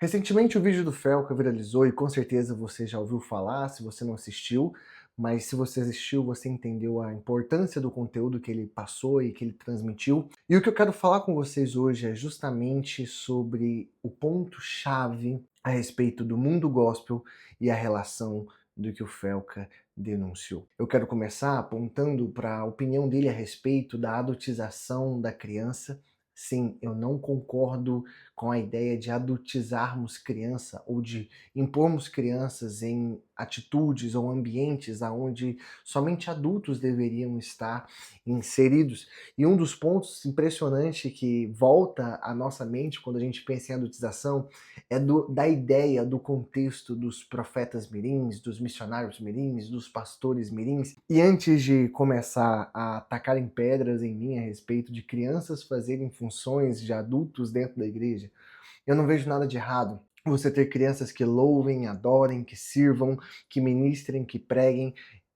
Recentemente o vídeo do Felca viralizou e com certeza você já ouviu falar, se você não assistiu, mas se você assistiu, você entendeu a importância do conteúdo que ele passou e que ele transmitiu. E o que eu quero falar com vocês hoje é justamente sobre o ponto-chave a respeito do mundo gospel e a relação do que o Felca denunciou. Eu quero começar apontando para a opinião dele a respeito da adultização da criança. Sim, eu não concordo com a ideia de adultizarmos criança ou de impormos crianças em atitudes ou ambientes aonde somente adultos deveriam estar inseridos. E um dos pontos impressionantes que volta à nossa mente quando a gente pensa em adultização é da ideia, do contexto dos profetas mirins, dos missionários mirins, dos pastores mirins. E antes de começar a atacarem pedras em mim a respeito de crianças fazerem funções de adultos dentro da igreja, eu não vejo nada de errado você ter crianças que louvem, adorem, que sirvam, que ministrem, que preguem.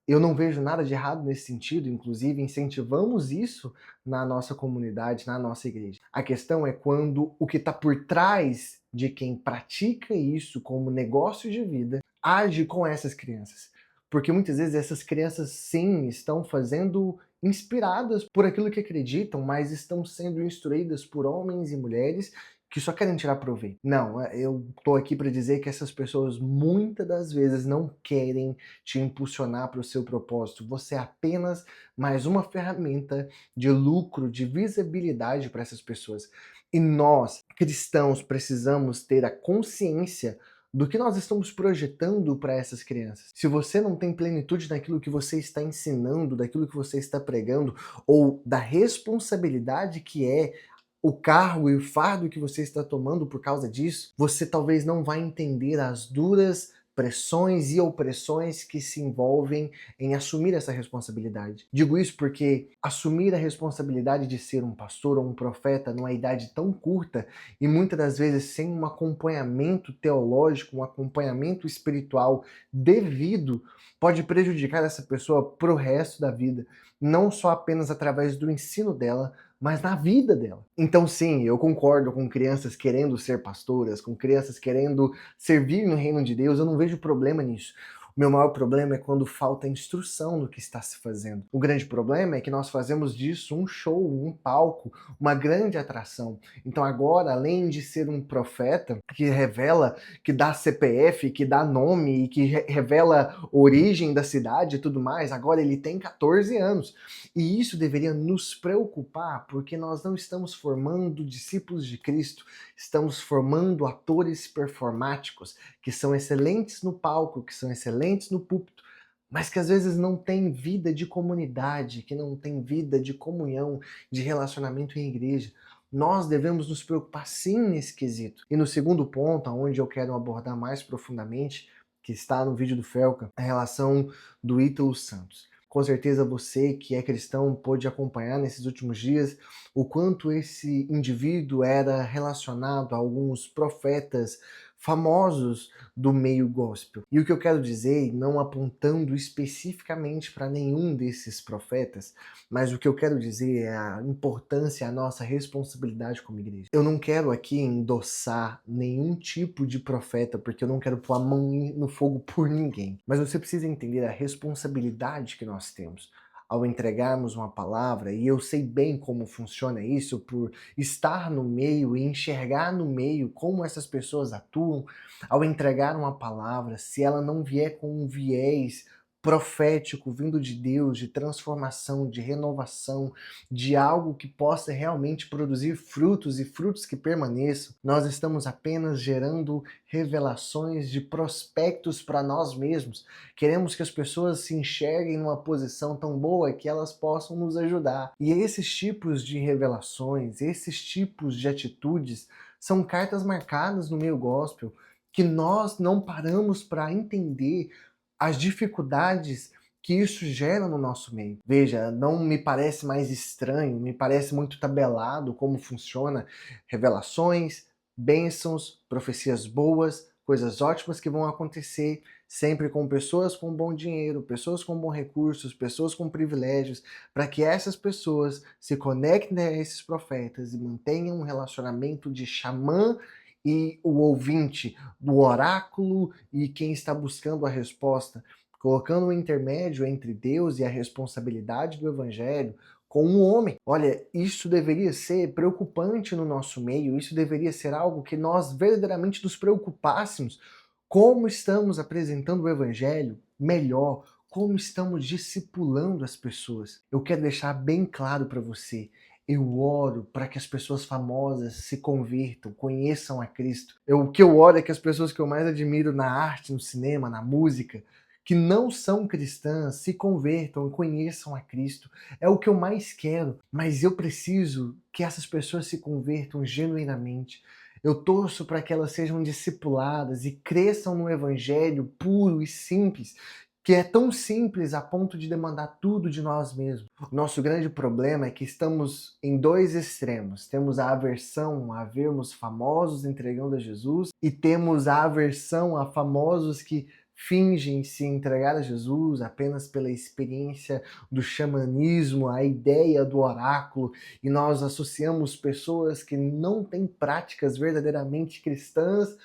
Eu não vejo nada de errado nesse sentido, inclusive incentivamos isso na nossa comunidade, na nossa igreja. A questão é quando o que está por trás de quem pratica isso como negócio de vida age com essas crianças. Porque muitas vezes essas crianças sim estão fazendo inspiradas por aquilo que acreditam, mas estão sendo instruídas por homens e mulheres que só querem tirar proveito. Não, eu tô aqui para dizer que essas pessoas muitas das vezes não querem te impulsionar para o seu propósito. Você é apenas mais uma ferramenta de lucro, de visibilidade para essas pessoas. E nós, cristãos, precisamos ter a consciência do que nós estamos projetando para essas crianças. Se você não tem plenitude naquilo que você está ensinando, daquilo que você está pregando, ou da responsabilidade que é o cargo e o fardo que você está tomando por causa disso, você talvez não vai entender as duras pressões e opressões que se envolvem em assumir essa responsabilidade. Digo isso porque assumir a responsabilidade de ser um pastor ou um profeta numa idade tão curta e muitas das vezes sem um acompanhamento teológico, um acompanhamento espiritual devido, pode prejudicar essa pessoa pro resto da vida, não só apenas através do ensino dela, mas na vida dela. Então sim, eu concordo com crianças querendo ser pastoras, com crianças querendo servir no reino de Deus, eu não vejo problema nisso. O meu maior problema é quando falta instrução no que está se fazendo. O grande problema é que nós fazemos disso um show, um palco, uma grande atração. Então agora, além de ser um profeta que revela, que dá CPF, que dá nome e que revela origem da cidade e tudo mais, agora ele tem 14 anos. E isso deveria nos preocupar, porque nós não estamos formando discípulos de Cristo, estamos formando atores performáticos, que são excelentes no palco, que são excelentes no púlpito, mas que às vezes não têm vida de comunidade, que não têm vida de comunhão, de relacionamento em igreja. Nós devemos nos preocupar sim nesse quesito. E no segundo ponto, onde eu quero abordar mais profundamente, que está no vídeo do Felca, a relação do Ítalo Santos. Com certeza você que é cristão pôde acompanhar nesses últimos dias o quanto esse indivíduo era relacionado a alguns profetas famosos do meio gospel. E o que eu quero dizer, não apontando especificamente para nenhum desses profetas, mas o que eu quero dizer é a importância, a nossa responsabilidade como igreja. Eu não quero aqui endossar nenhum tipo de profeta, porque eu não quero pôr a mão no fogo por ninguém. Mas você precisa entender a responsabilidade que nós temos ao entregarmos uma palavra, e eu sei bem como funciona isso por estar no meio e enxergar no meio como essas pessoas atuam, ao entregar uma palavra, se ela não vier com um viés profético vindo de Deus, de transformação, de renovação, de algo que possa realmente produzir frutos e frutos que permaneçam, nós estamos apenas gerando revelações de prospectos para nós mesmos. Queremos que as pessoas se enxerguem numa posição tão boa que elas possam nos ajudar. E esses tipos de revelações, esses tipos de atitudes são cartas marcadas no meio gospel que nós não paramos para entender as dificuldades que isso gera no nosso meio. Veja, não me parece mais estranho, me parece muito tabelado como funciona revelações, bênçãos, profecias boas, coisas ótimas que vão acontecer sempre com pessoas com bom dinheiro, pessoas com bons recursos, pessoas com privilégios, para que essas pessoas se conectem a esses profetas e mantenham um relacionamento de xamã e o ouvinte do oráculo e quem está buscando a resposta, colocando um intermédio entre Deus e a responsabilidade do evangelho com um homem. Olha, isso deveria ser preocupante no nosso meio, isso deveria ser algo que nós verdadeiramente nos preocupássemos. Como estamos apresentando o evangelho melhor, como estamos discipulando as pessoas. Eu quero deixar bem claro para você, eu oro para que as pessoas famosas se convertam, conheçam a Cristo. O que eu oro é que as pessoas que eu mais admiro na arte, no cinema, na música, que não são cristãs, se convertam e conheçam a Cristo. É o que eu mais quero, mas eu preciso que essas pessoas se convertam genuinamente. Eu torço para que elas sejam discipuladas e cresçam no evangelho puro e simples, que é tão simples a ponto de demandar tudo de nós mesmos. O nosso grande problema é que estamos em dois extremos. Temos a aversão a vermos famosos entregando a Jesus e temos a aversão a famosos que fingem se entregar a Jesus apenas pela experiência do xamanismo, a ideia do oráculo, e nós associamos pessoas que não têm práticas verdadeiramente cristãs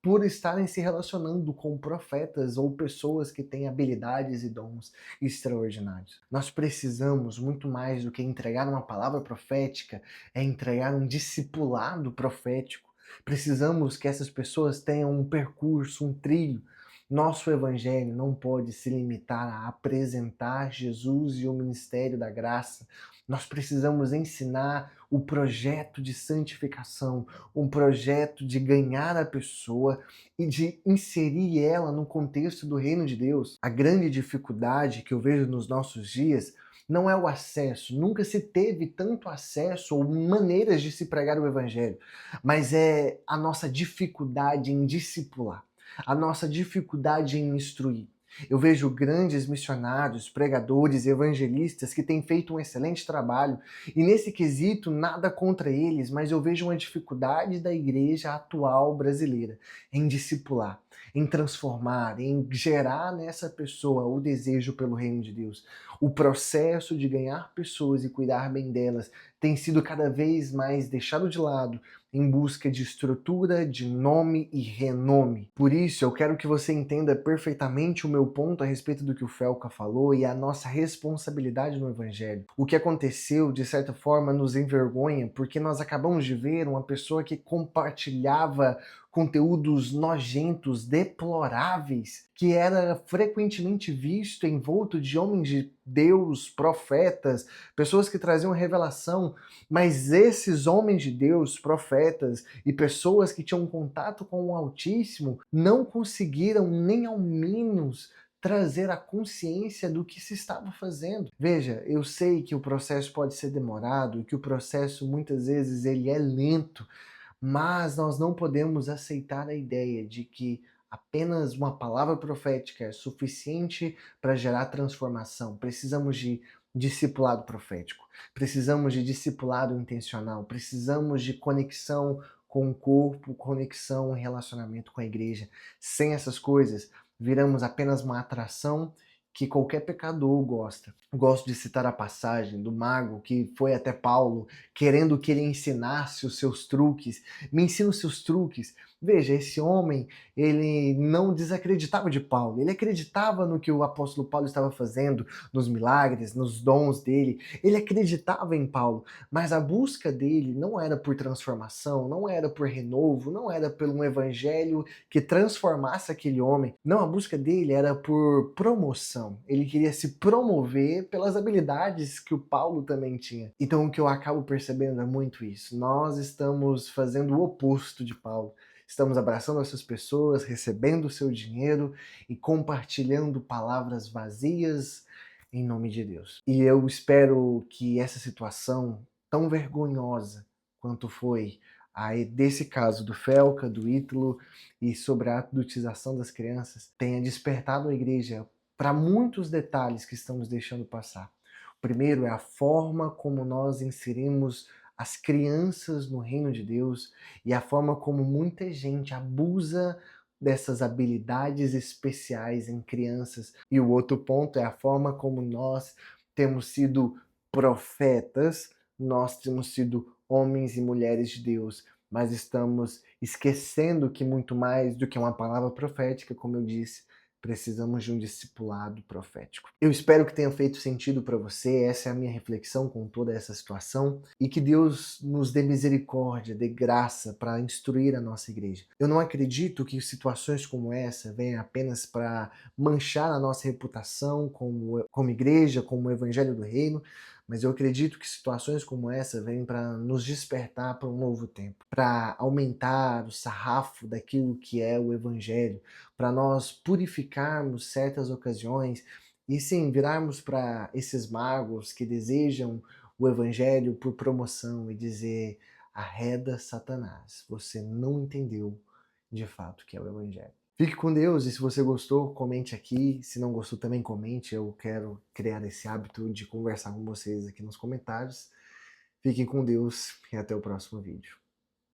por estarem se relacionando com profetas ou pessoas que têm habilidades e dons extraordinários. Nós precisamos muito mais do que entregar uma palavra profética, é entregar um discipulado profético. Precisamos que essas pessoas tenham um percurso, um trilho. Nosso evangelho não pode se limitar a apresentar Jesus e o ministério da graça. Nós precisamos ensinar o projeto de santificação, um projeto de ganhar a pessoa e de inserir ela no contexto do reino de Deus. A grande dificuldade que eu vejo nos nossos dias não é o acesso, nunca se teve tanto acesso ou maneiras de se pregar o evangelho, mas é a nossa dificuldade em discipular, a nossa dificuldade em instruir. Eu vejo grandes missionários, pregadores, evangelistas que têm feito um excelente trabalho, e nesse quesito nada contra eles, mas eu vejo uma dificuldade da igreja atual brasileira em discipular, em transformar, em gerar nessa pessoa o desejo pelo reino de Deus. O processo de ganhar pessoas e cuidar bem delas tem sido cada vez mais deixado de lado em busca de estrutura, de nome e renome. Por isso, eu quero que você entenda perfeitamente o meu ponto a respeito do que o Felca falou e a nossa responsabilidade no Evangelho. O que aconteceu, de certa forma, nos envergonha, porque nós acabamos de ver uma pessoa que compartilhava conteúdos nojentos, deploráveis, que era frequentemente visto envolto de homens de Deus, profetas, pessoas que traziam revelação, mas esses homens de Deus, profetas e pessoas que tinham contato com o Altíssimo não conseguiram nem ao menos trazer a consciência do que se estava fazendo. Veja, eu sei que o processo pode ser demorado, que o processo muitas vezes ele é lento, mas nós não podemos aceitar a ideia de que apenas uma palavra profética é suficiente para gerar transformação. Precisamos de discipulado profético, precisamos de discipulado intencional, precisamos de conexão com o corpo, conexão e relacionamento com a igreja. Sem essas coisas, viramos apenas uma atração que qualquer pecador gosta. Gosto de citar a passagem do mago que foi até Paulo querendo que ele ensinasse os seus truques. Me ensina os seus truques. Veja, esse homem, ele não desacreditava de Paulo, ele acreditava no que o apóstolo Paulo estava fazendo, nos milagres, nos dons dele, ele acreditava em Paulo, mas a busca dele não era por transformação, não era por renovo, não era por um evangelho que transformasse aquele homem, não, a busca dele era por promoção, ele queria se promover pelas habilidades que o Paulo também tinha. Então o que eu acabo percebendo é muito isso, nós estamos fazendo o oposto de Paulo. Estamos abraçando essas pessoas, recebendo o seu dinheiro e compartilhando palavras vazias em nome de Deus. E eu espero que essa situação tão vergonhosa quanto foi desse caso do Felca, do Ítalo e sobre a adultização das crianças, tenha despertado a igreja para muitos detalhes que estamos deixando passar. O primeiro é a forma como nós inserimos as crianças no reino de Deus e a forma como muita gente abusa dessas habilidades especiais em crianças. E o outro ponto é a forma como nós temos sido profetas, nós temos sido homens e mulheres de Deus mas estamos esquecendo que muito mais do que uma palavra profética, como eu disse, precisamos de um discipulado profético. Eu espero que tenha feito sentido para você, essa é a minha reflexão com toda essa situação, e que Deus nos dê misericórdia, dê graça para instruir a nossa igreja. Eu não acredito que situações como essa venham apenas para manchar a nossa reputação como igreja, como evangelho do reino, mas eu acredito que situações como essa vêm para nos despertar para um novo tempo, para aumentar o sarrafo daquilo que é o evangelho, para nós purificarmos certas ocasiões e sim virarmos para esses magos que desejam o evangelho por promoção e dizer: arreda Satanás, você não entendeu de fato o que é o evangelho. Fique com Deus e se você gostou, comente aqui. Se não gostou, também comente. Eu quero criar esse hábito de conversar com vocês aqui nos comentários. Fiquem com Deus e até o próximo vídeo.